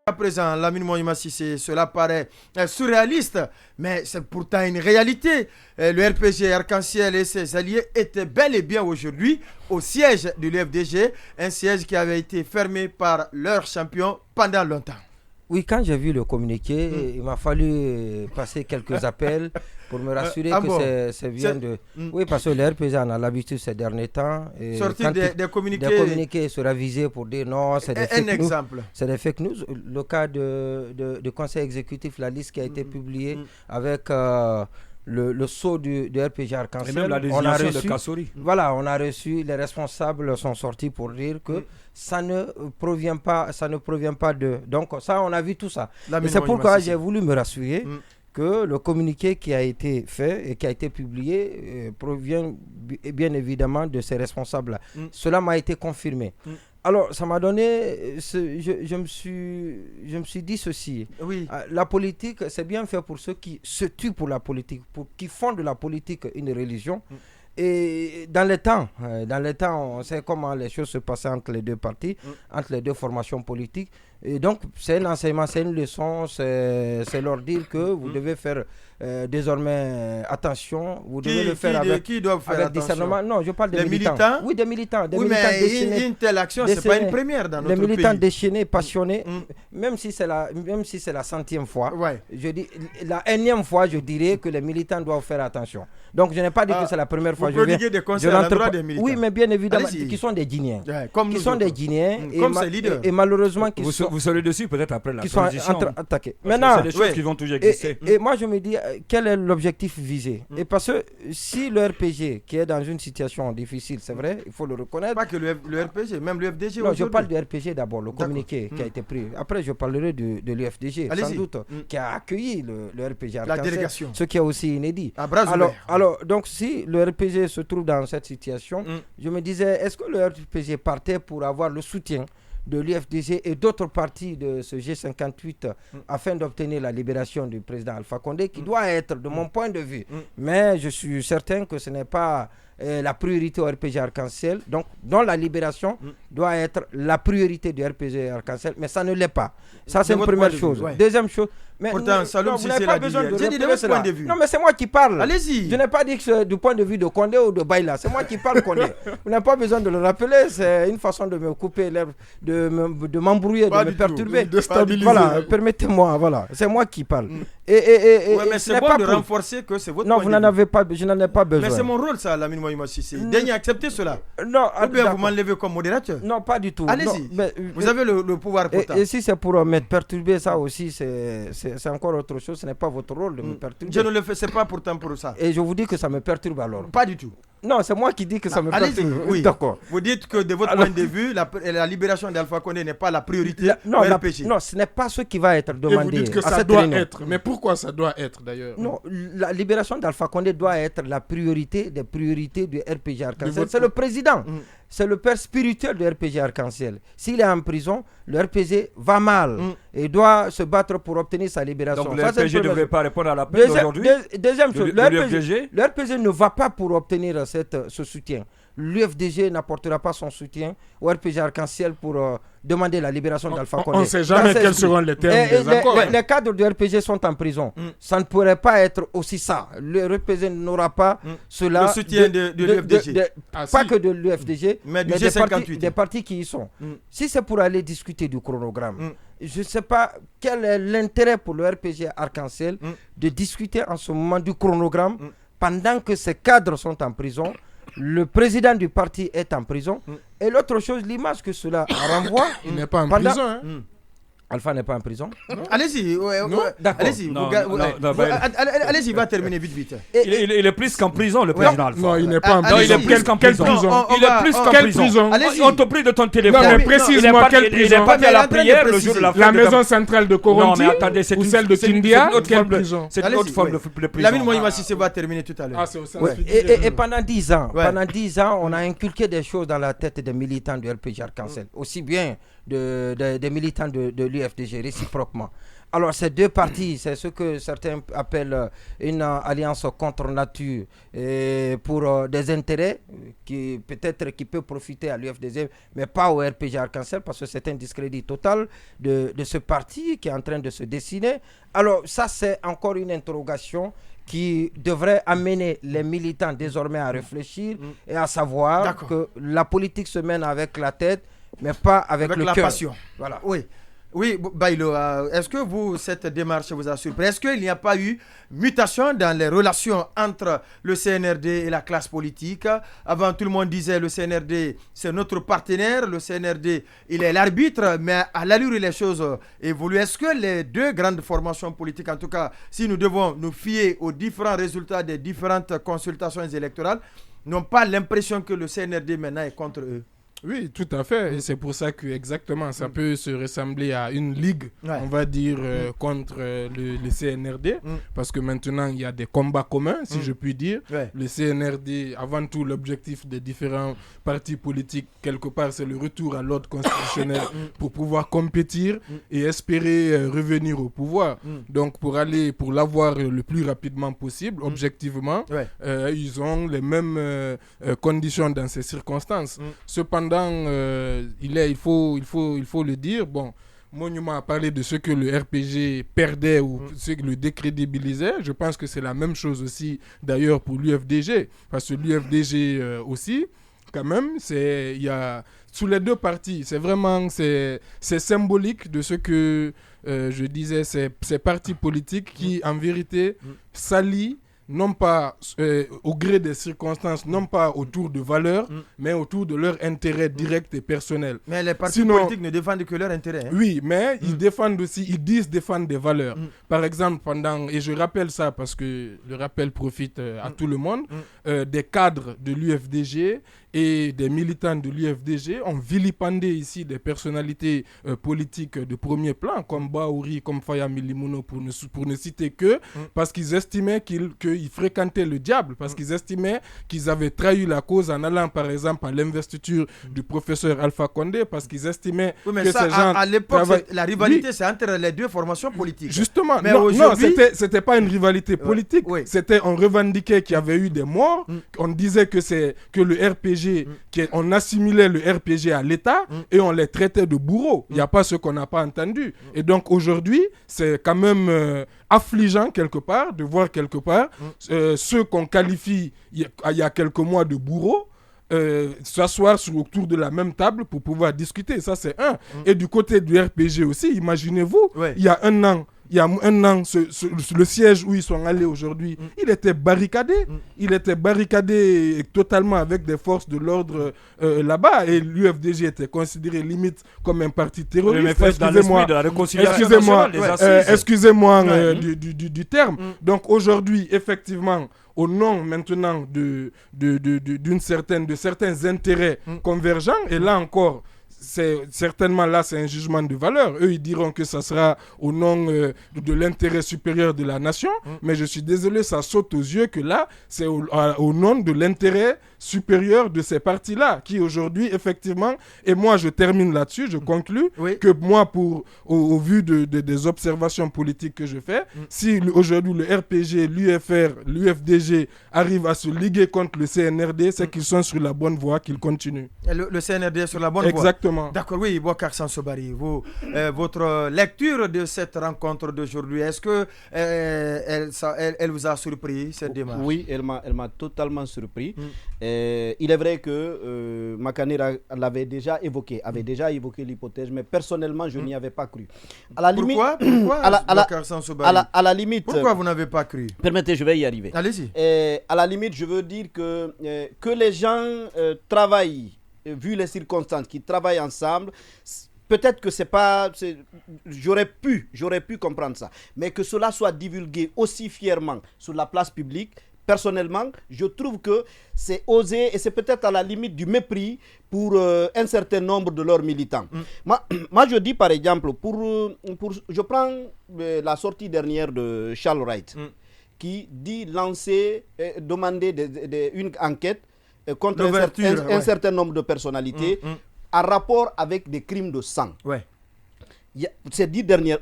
À présent, Lamine Moïma Sissé, cela paraît surréaliste, mais c'est pourtant une réalité. Le RPG Arc-en-Ciel et ses alliés étaient bel et bien aujourd'hui au siège de l'UFDG, un siège qui avait été fermé par leur champion pendant longtemps. Oui, quand j'ai vu le communiqué, il m'a fallu passer quelques appels pour me rassurer que c'est bien de... Oui, parce que le RPG en a l'habitude ces derniers temps. Sortir des communiqués. Des communiqués se raviser pour dire non, c'est des fake news. Exemple. C'est des fake news. Le cas de conseil exécutif, la liste qui a été publiée avec... le saut du RPG Arc-en-Ciel. Et même la désignation de Kassori. Voilà, on a reçu, les responsables sont sortis pour dire que ça ne provient pas de... Donc ça, on a vu tout ça. Et c'est pourquoi j'ai voulu me rassurer que le communiqué qui a été fait et qui a été publié provient bien évidemment de ces responsables-là. Cela m'a été confirmé. Alors, ça m'a donné, je me suis dit ceci. Oui. La politique, c'est bien fait pour ceux qui se tuent pour la politique, qui font de la politique une religion. Et dans les temps, on sait comment les choses se passaient entre les deux partis, entre les deux formations politiques. Et donc, c'est un enseignement, c'est une leçon, c'est leur dire que vous devez faire désormais attention. Vous devez le faire avec discernement. Non, je parle des militants. Oui, des militants. Des militants déchaînés. Une telle action, ce n'est pas une première dans notre pays. Les militants déchaînés, passionnés, même si c'est la 100e fois, je dis, la 1e fois, je dirais que les militants doivent faire attention. Donc, je n'ai pas dit que c'est la première fois. Vous prodiguez des conseils à l'endroit des militants. Oui, mais bien évidemment, qui sont des Guinéens. Qui sont des Guinéens. Comme ces leaders. Et malheureusement, vous serez dessus peut-être après la transition. Attaqués. Maintenant, c'est des choses qui vont toujours exister. Et moi, je me dis, quel est l'objectif visé? Et parce que si le RPG, qui est dans une situation difficile, c'est vrai, il faut le reconnaître. Pas que le RPG, même le FDG. Non, je parle du RPG d'abord, le communiqué qui a été pris. Après, je parlerai de l'UFDG, sans doute, qui a accueilli le RPG. La délégation. Ce qui est aussi inédit. Alors, donc, si le RPG se trouve dans cette situation, je me disais, est-ce que le RPG partait pour avoir le soutien de l'UFDG et d'autres partis de ce G58 afin d'obtenir la libération du président Alpha Condé, qui doit être, de mon point de vue, mais je suis certain que ce n'est pas la priorité au RPG Arc-en-Ciel, donc dont la libération doit être la priorité du RPG Arc-en-Ciel, mais ça ne l'est pas. Ça, c'est une première chose. Deuxième chose, mais pourtant, Saloum Cissé l'a dit. J'ai dit de votre point de vue. Non, mais c'est moi qui parle. Allez-y. Je n'ai pas dit que c'est du point de vue de Condé ou de Baïla. C'est moi qui parle Condé. Vous n'avez pas besoin de le rappeler. C'est une façon de me couper l'herbe, de m'embrouiller, de me perturber. De stabiliser. Voilà, permettez-moi. Voilà, c'est moi qui parle. Mais c'est bon de renforcer que c'est votre point de vue. Non, je n'en ai pas besoin. Mais c'est mon rôle, ça, Lamine Moïma Sissé. Daignez accepter cela. Non, ou bien vous m'enlevez comme modérateur. Non, pas du tout. Allez-y. Vous avez le pouvoir pourtant. Et si c'est pour me perturber, ça aussi, c'est encore autre chose. Ce n'est pas votre rôle de me perturber. Je ne le fais, c'est pas pourtant pour ça. Et je vous dis que ça me perturbe alors. Pas du tout. Non, c'est moi qui dis que ça me perturbe. Oui, d'accord. Vous dites que de votre point de vue, la libération d'Alpha Condé n'est pas la priorité au RPG. Non, ce n'est pas ce qui va être demandé. Et vous dites que ça doit être. Mais pourquoi ça doit être d'ailleurs? Non, la libération d'Alpha Condé doit être la priorité des priorités du RPG Arc-en-Ciel. C'est le président. C'est le père spirituel du RPG Arc-en-Ciel. S'il est en prison, le RPG va mal et doit se battre pour obtenir sa libération. Donc le RPG ne devrait pas répondre à l'appel d'aujourd'hui. Deuxième chose, le RPG ne va pas pour obtenir ce soutien. L'UFDG n'apportera pas son soutien au RPG Arc-en-Ciel pour demander la libération d'Alpha Condé. On ne sait jamais quels seront les termes des accords. Les cadres du RPG sont en prison. Ça ne pourrait pas être aussi ça. Le RPG n'aura pas cela. Le soutien de l'UFDG. Pas que de l'UFDG, mais du G58. Des partis qui y sont. Si c'est pour aller discuter du chronogramme, je ne sais pas quel est l'intérêt pour le RPG Arc-en-Ciel de discuter en ce moment du chronogramme pendant que ces cadres sont en prison. Le président du parti est en prison. Et l'autre chose, l'image que cela renvoie... Il n'est pas en prison. Hein? Alpha n'est pas en prison. Allez-y. Allez-y. Allez-y, il va terminer vite. Il est plus qu'en prison, le président Alpha. Non, il n'est pas en prison. Il est plus qu'en prison. Il est plus qu'en prison. On te prie de ton téléphone. Non, mais précise-moi quelle prison. Il n'est pas à la prière le jour de la fête. La maison centrale de Korondi ou celle de Kindia. Quelle prison? C'est une autre forme de prison. Lamine Moïma Sissé va terminer tout à l'heure. Et pendant 10 ans, on a inculqué des choses dans la tête des militants du RPG Arc-en-Ciel. Aussi bien des militants de l'UFDG réciproquement. Alors, ces deux partis, c'est ce que certains appellent une alliance contre nature et pour des intérêts qui peut profiter à l'UFDG, mais pas au RPG Arc-en-Ciel, parce que c'est un discrédit total de ce parti qui est en train de se dessiner. Alors, ça, c'est encore une interrogation qui devrait amener les militants désormais à réfléchir et à savoir que la politique se mène avec la tête, mais pas avec le cœur. La passion. Voilà. Oui, Bailo, est-ce que cette démarche vous a surpris? Est-ce qu'il n'y a pas eu mutation dans les relations entre le CNRD et la classe politique? Avant, tout le monde disait le CNRD, c'est notre partenaire, le CNRD, il est l'arbitre, mais à l'allure où les choses évoluent, est-ce que les deux grandes formations politiques, en tout cas, si nous devons nous fier aux différents résultats des différentes consultations électorales, n'ont pas l'impression que le CNRD maintenant est contre eux? Oui, tout à fait. Et c'est pour ça que exactement, ça peut se ressembler à une ligue, on va dire, contre le CNRD. Parce que maintenant, il y a des combats communs, si je puis dire. Le CNRD, avant tout, l'objectif des différents partis politiques, quelque part, c'est le retour à l'ordre constitutionnel pour pouvoir compétir et espérer revenir au pouvoir. Donc, pour l'avoir le plus rapidement possible, objectivement, ils ont les mêmes conditions dans ces circonstances. Cependant, il faut le dire, bon, Monument a parlé de ce que le RPG perdait ou ce que le décrédibilisait. Je pense que c'est la même chose aussi d'ailleurs pour l'UFDG, parce que l'UFDG aussi, quand même, il y a sous les deux partis, c'est symbolique de ce que je disais, ces partis politiques qui en vérité s'allient non pas au gré des circonstances, non pas autour de valeurs, mais autour de leurs intérêts directs et personnels. Mais les partis politiques ne défendent que leurs intérêts. Hein? Oui, mais ils défendent aussi, ils disent défendre des valeurs. Par exemple, et je rappelle ça parce que le rappel profite à tout le monde, des cadres de l'UFDG et des militants de l'UFDG ont vilipendé ici des personnalités politiques de premier plan, comme Baouri, comme Faya Milimono, pour ne citer que, parce qu'ils estimaient qu'ils fréquentaient le diable, parce qu'ils estimaient qu'ils avaient trahi la cause en allant, par exemple, à l'investiture du professeur Alpha Condé, parce qu'ils estimaient que ça, ces gens... à l'époque, la rivalité, c'est entre les deux formations politiques. Justement, mais non, c'était pas une rivalité politique, c'était, on revendiquait qu'il y avait eu des morts, on disait que le RPG, on assimilait le RPG à l'État et on les traitait de bourreaux. Il n'y a pas ce qu'on n'a pas entendu. Et donc aujourd'hui, c'est quand même affligeant quelque part de voir quelque part ceux qu'on qualifie il y a quelques mois de bourreaux s'asseoir autour de la même table pour pouvoir discuter. Ça, c'est un. Et du côté du RPG aussi, imaginez-vous, il y a un an, le siège où ils sont allés aujourd'hui, il était barricadé. Il était barricadé totalement avec des forces de l'ordre là-bas. Et l'UFDG était considéré limite comme un parti terroriste. Excusez-moi du terme. Donc aujourd'hui, effectivement, au nom maintenant de certains intérêts convergents, et là encore, certainement là c'est un jugement de valeur. Eux ils diront que ça sera au nom de l'intérêt supérieur de la nation, mais je suis désolé, ça saute aux yeux que là c'est au nom de l'intérêt supérieur de ces partis-là qui aujourd'hui effectivement, et moi je termine là-dessus, je conclus que moi au vu des observations politiques que je fais, si aujourd'hui le RPG, l'UFR, l'UFDG arrivent à se liguer contre le CNRD, c'est qu'ils sont sur la bonne voie, qu'ils continuent. Le CNRD est sur la bonne voie. Exactement. D'accord, oui, Boubacar Sansobari, votre lecture de cette rencontre d'aujourd'hui, est-ce que elle vous a surpris, cette démarche? Oui, elle m'a totalement surpris. Il est vrai que Makanera avait déjà évoqué l'hypothèse, mais personnellement, je n'y avais pas cru. À la limite, à la limite, pourquoi vous n'avez pas cru? Permettez, je vais y arriver. Allez-y. À la limite, je veux dire que les gens travaillent, vu les circonstances, qui travaillent ensemble. Peut-être que j'aurais pu comprendre ça, mais que cela soit divulgué aussi fièrement sur la place publique, personnellement, je trouve que c'est osé et c'est peut-être à la limite du mépris pour un certain nombre de leurs militants. Moi, je dis par exemple, je prends la sortie dernière de Charles Wright, qui dit demander une enquête contre un certain nombre de personnalités en rapport avec des crimes de sang. Ces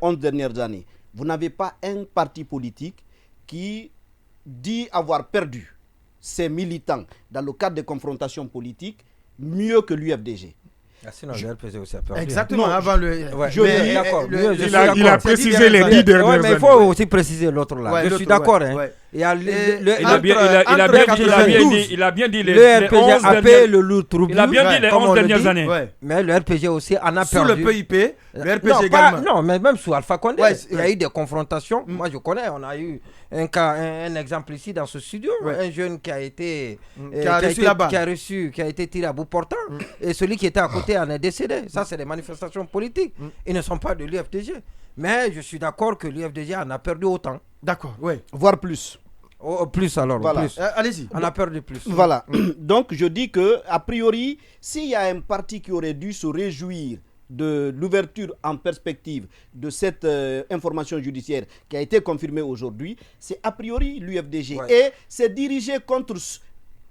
11 dernières années. vous n'avez pas un parti politique qui dit avoir perdu ses militants dans le cadre des confrontations politiques mieux que l'UFDG. Sinon, le RPG aussi a perdu. Exactement, avant le. Il a précisé les 10 dernières années. Mais il faut aussi préciser l'autre là. Je suis d'accord. Il a bien dit le RPG a payé le lourd tribut. Il a bien dit les 11 dernières années. Mais le RPG aussi en a perdu. Sous le PIP, le RPG également. Non, mais même sous Alpha Condé, il y a eu des confrontations. Moi, je connais, on a eu un exemple ici dans ce studio. Un jeune qui a été tiré à bout portant. Et celui qui était à côté en est décédé. Ça, c'est des manifestations politiques. Ils ne sont pas de l'UFDG. Mais je suis d'accord que l'UFDG en a perdu autant. D'accord, oui. Voire plus. Plus alors, voilà. Plus. Allez-y. On a perdu plus. Voilà. Donc, je dis que, a priori, s'il y a un parti qui aurait dû se réjouir de l'ouverture en perspective de cette information judiciaire qui a été confirmée aujourd'hui, c'est a priori l'UFDG. Et c'est dirigé contre,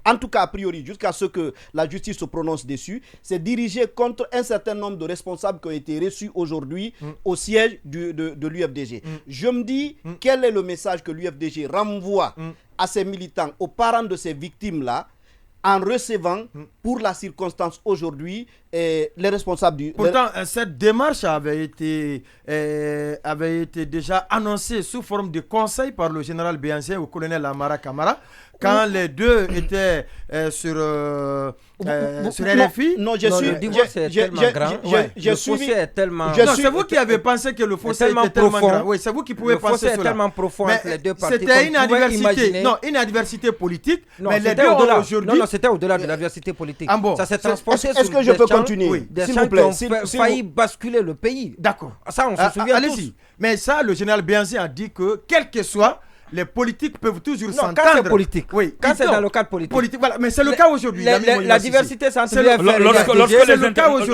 en tout cas a priori, jusqu'à ce que la justice se prononce dessus, c'est dirigé contre un certain nombre de responsables qui ont été reçus aujourd'hui au siège de l'UFDG. Je me dis, quel est le message que l'UFDG renvoie à ses militants, aux parents de ces victimes-là, en recevant pour la circonstance aujourd'hui les responsables du... Pourtant, cette démarche avait été déjà annoncée sous forme de conseil par le général Béancien au colonel Amara Kamara quand les deux étaient sur RFI. Non, le divorce est tellement grand. Le fossé est tellement... C'est vous qui avez pensé que le fossé était tellement grand. Oui, c'est vous qui pouvez penser cela. Le fossé est tellement profond entre les deux parties. C'était une adversité. Non, une adversité politique. Mais les deux aujourd'hui... Non, c'était au-delà de l'adversité politique. Ça s'est transporté sur des gens qui ont failli basculer le pays. D'accord. Ça, on se souvient tous. Allez-y. Mais ça, le général Béancien a dit que, quel que soit, les politiques peuvent toujours s'entendre. Quand c'est politique. Oui. Quand c'est dans le cadre politique. Voilà. Mais c'est le cas aujourd'hui. La diversité, c'est entre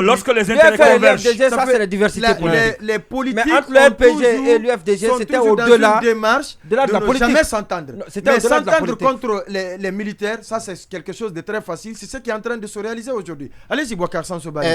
lorsque les intérêts convergent. Ça, c'est la diversité politique. Les politiques. Mais entre le RPG et l'UFDG, c'était au-delà de la politique. Ne jamais s'entendre. Mais s'entendre contre les militaires, ça, c'est quelque chose de très facile. C'est ce qui est en train de se réaliser aujourd'hui. Allez-y, Boubacar Sansobari.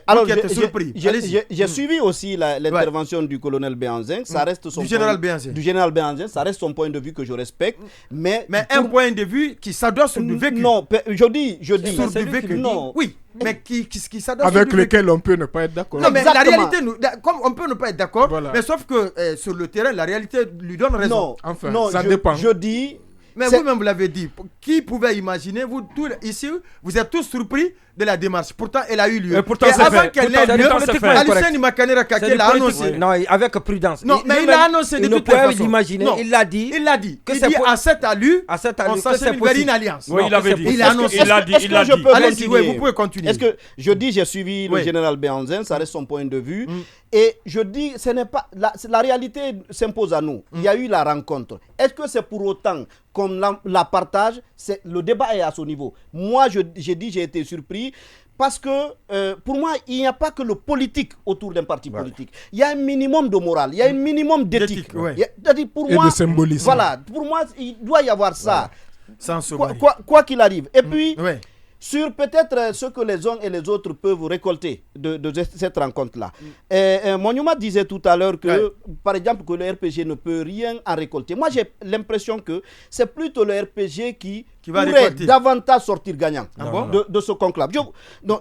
Alors, j'ai suivi aussi l'intervention du colonel Béanzin. Ça reste son du général Béanzin. Du général Béanzin. Ça reste son point de vue que je respecte, mais un point de vue qui s'adosse sur du vécu. Non, je dis sur du vécu. Non. Oui, mais qui s'adosse avec lequel on peut ne pas être d'accord. Non, mais la réalité, comme on peut ne pas être d'accord, mais sauf que sur le terrain, la réalité lui donne raison. Non, ça dépend. Je dis. Mais vous-même, vous l'avez dit. Qui pouvait imaginer, vous tous ici, vous êtes tous surpris de la démarche. Pourtant, elle a eu lieu. Et avant qu'elle ait lieu, Alicenne Makanera Kake l'a annoncé. Non, avec prudence. Non, mais il l'a annoncé de toutes les façons. Il l'a dit. Il dit à cette allure, on s'achemine vers une alliance. Oui, il avait dit. Il l'a annoncé. Allez-y, vous pouvez continuer. Est-ce que je dis, j'ai suivi le général Béanzin, ça reste son point de vue. Et je dis, ce n'est pas la réalité s'impose à nous. Il y a eu la rencontre. Est-ce que c'est pour autant qu'on la partage? Le débat est à ce niveau. Moi, j'ai dit, j'ai été surpris. Parce que pour moi, il n'y a pas que le politique autour d'un parti politique. Il y a un minimum de morale, il y a un minimum d'éthique. Et de symbolisme. Voilà, pour moi, il doit y avoir ça. Sans quoi qu'il arrive. Et puis, sur peut-être ce que les uns et les autres peuvent récolter de cette rencontre-là. Monuma disait tout à l'heure que, par exemple, que le RPG ne peut rien en récolter. Moi, j'ai l'impression que c'est plutôt le RPG qui pourrait davantage sortir gagnant de ce conclave.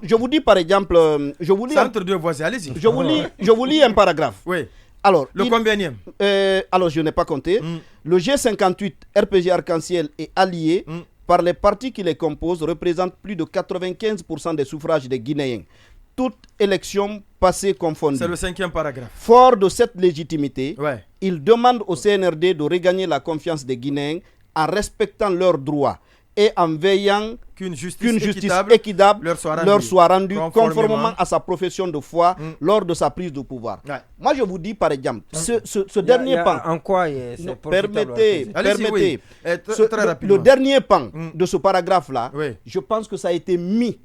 Je vous dis, par exemple, entre deux voisins, allez-y. Je vous lis un paragraphe. Oui. Alors, le combienième? Alors, je n'ai pas compté. Le G58, RPG Arc-en-Ciel et allié par les partis qui les composent, représentent plus de 95% des suffrages des Guinéens. Toutes élections passées confondues. C'est le 5e paragraphe. Fort de cette légitimité, il demande au CNRD de regagner la confiance des Guinéens en respectant leurs droits et en veillant qu'une justice équitable leur soit rendue conformément à sa profession de foi lors de sa prise de pouvoir. Moi, je vous dis, par exemple, ce dernier pan... En quoi permettez. Le dernier pan de ce paragraphe-là, je pense que ça a été mis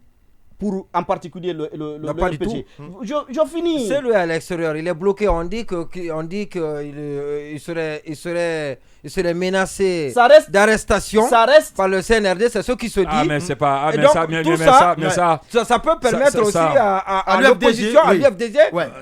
pour en particulier le RPG. Je finis. C'est lui à l'extérieur, il est bloqué. On dit qu'il serait menacé d'arrestation par le CNRD. C'est ce qui se dit. Ah, mais c'est pas. Ça peut permettre aussi à l'opposition, à l'UFDG,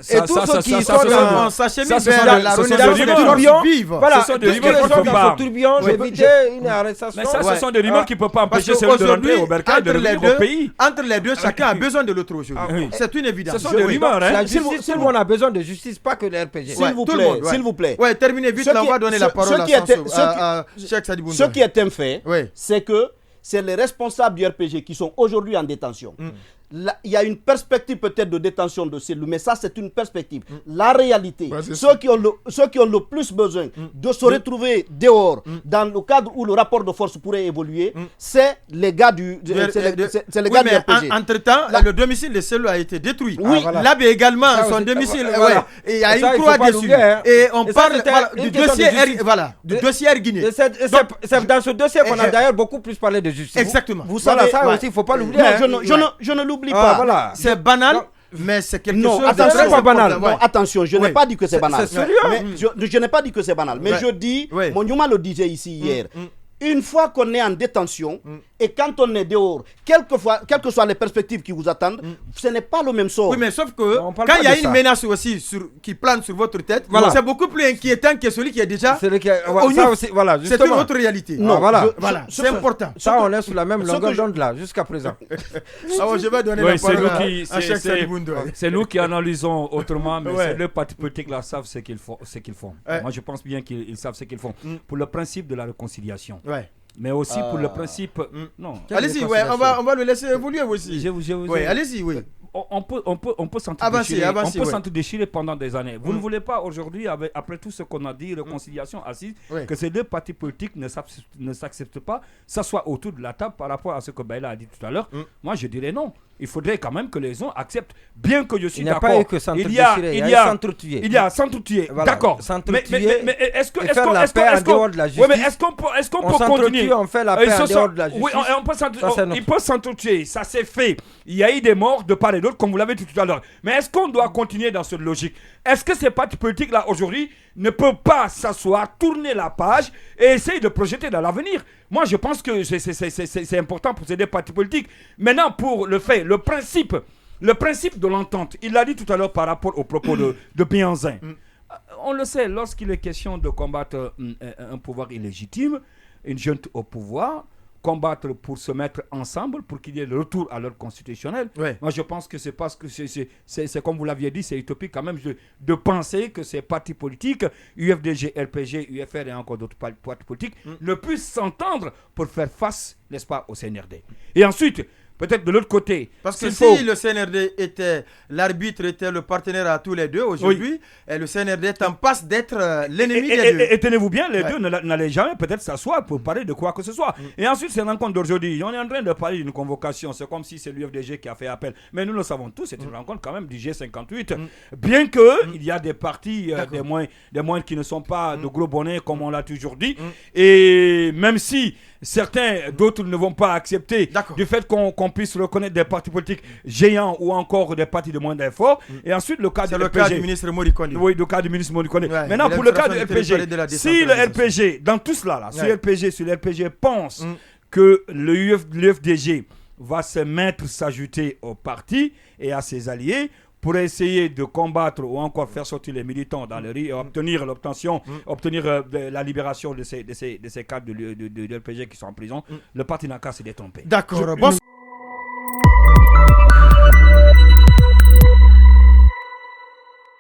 et tous ceux qui sont dans la tourbillon. Voilà, tous les gens dans ce tourbillon, d'éviter une arrestation. Mais ça, ce sont des rumeurs qui ne peuvent pas empêcher celui de rentrer au bercail et de revenir au pays. Entre les deux, chacun a besoin de l'autre aujourd'hui. C'est une évidence. Ce sont des rumeurs. Tout le monde a besoin de justice, pas que le RPG. S'il vous plaît. Ouais, terminez vite, là, on va donner la parole à Cheikh Sadi Boundoua. Ce qui est un fait, c'est que c'est les responsables du RPG qui sont aujourd'hui en détention. Il y a une perspective peut-être de détention de celui, mais ça c'est une perspective. La réalité, ceux qui ont le plus besoin de se retrouver dehors dans le cadre où le rapport de force pourrait évoluer, c'est les gars du RPG. Entre-temps, le domicile de celui a été détruit. L'AB également, son domicile, il y a une croix dessus. Et on parle du dossier Erguiné. C'est dans ce dossier qu'on a d'ailleurs beaucoup plus parlé de justice. Exactement. Vous savez, ça aussi, il ne faut pas l'oublier. Je ne l'oublie pas. Voilà. C'est banal, mais c'est quelque chose de pas banal. Non, attention, je n'ai pas dit que c'est banal. C'est sérieux. Je n'ai pas dit que c'est banal, mais je dis, Monyouma le disait ici hier, une fois qu'on est en détention et quand on est dehors, quelles que soient les perspectives qui vous attendent, ce n'est pas le même sort. Oui, mais sauf que quand il y a une menace aussi qui plane sur votre tête, c'est beaucoup plus inquiétant que celui qui est déjà c'est une autre réalité. Non, c'est important. Ça, on est sur la même longueur d'onde là, jusqu'à présent. Je vais donner la parole à Cheikh Sadi Boundoua. C'est nous qui analysons autrement, mais les partis politiques là savent ce qu'ils font. Moi, je pense bien qu'ils savent ce qu'ils font. Pour le principe de la réconciliation. Mais aussi pour le principe. Non. Allez-y, on va le laisser évoluer aussi. Allez-y, On peut s'entre-déchirer pendant des années. Vous ne voulez pas aujourd'hui, après tout ce qu'on a dit, réconciliation assise, que ces deux partis politiques ne s'acceptent pas, s'assoient autour de la table par rapport à ce que Baïla a dit tout à l'heure. Moi, je dirais non. Il faudrait quand même que les gens acceptent, bien que je suis d'accord. Il n'y a pas eu que s'entre-déchirer, il y a s'entretuer. Il y a s'entretuer, d'accord. Mais est-ce qu'on faire la paix en dehors de la justice? Est-ce qu'on peut continuer? On fait la paix en dehors de la justice. Oui, il peut s'entretuer, ça s'est fait. Il y a eu des morts de part et d'autre, comme vous l'avez dit tout à l'heure. Mais est-ce qu'on doit continuer dans cette logique? Est-ce que ces partis politiques-là, aujourd'hui, ne peuvent pas s'asseoir, tourner la page et essayer de projeter dans l'avenir? Moi, je pense que c'est important pour ces deux partis politiques. Maintenant, pour le fait, le principe de l'entente, il l'a dit tout à l'heure par rapport au propos de Bianzin. On le sait, lorsqu'il est question de combattre un pouvoir illégitime, une junte au pouvoir, combattre pour se mettre ensemble, pour qu'il y ait le retour à l'ordre constitutionnel. Moi, je pense que c'est parce que c'est comme vous l'aviez dit, c'est utopique quand même de penser que ces partis politiques, UFDG, RPG, UFR et encore d'autres partis politiques, ne puissent s'entendre pour faire face, n'est-ce pas, au CNRD. Et ensuite, peut-être de l'autre côté. Parce que si le CNRD était l'arbitre, était le partenaire à tous les deux aujourd'hui, le CNRD est en passe d'être l'ennemi des deux. Et tenez-vous bien, les deux n'allaient jamais peut-être s'asseoir pour parler de quoi que ce soit. Et ensuite, c'est une rencontre d'aujourd'hui. On est en train de parler d'une convocation. C'est comme si c'est l'UFDG qui a fait appel. Mais nous le savons tous, c'est une rencontre quand même du G58. Bien qu'il y a des partis, des moyens qui ne sont pas de gros bonnets, comme on l'a toujours dit. Et même si d'autres ne vont pas accepter du fait qu'on puisse reconnaître des partis politiques géants ou encore des partis de moins d'efforts. Et ensuite, le cas du ministre Morikone. Oui, le cas du ministre Morikone. Maintenant, pour le cas du RPG, si le RPG, dans tout cela, si le RPG pense que l'UFDG va se mettre, s'ajouter au parti et à ses alliés, pour essayer de combattre ou encore faire sortir les militants dans les rues et obtenir la libération de ces cadres de l'UFDG qui sont en prison, le parti n'a qu'à se détromper. D'accord.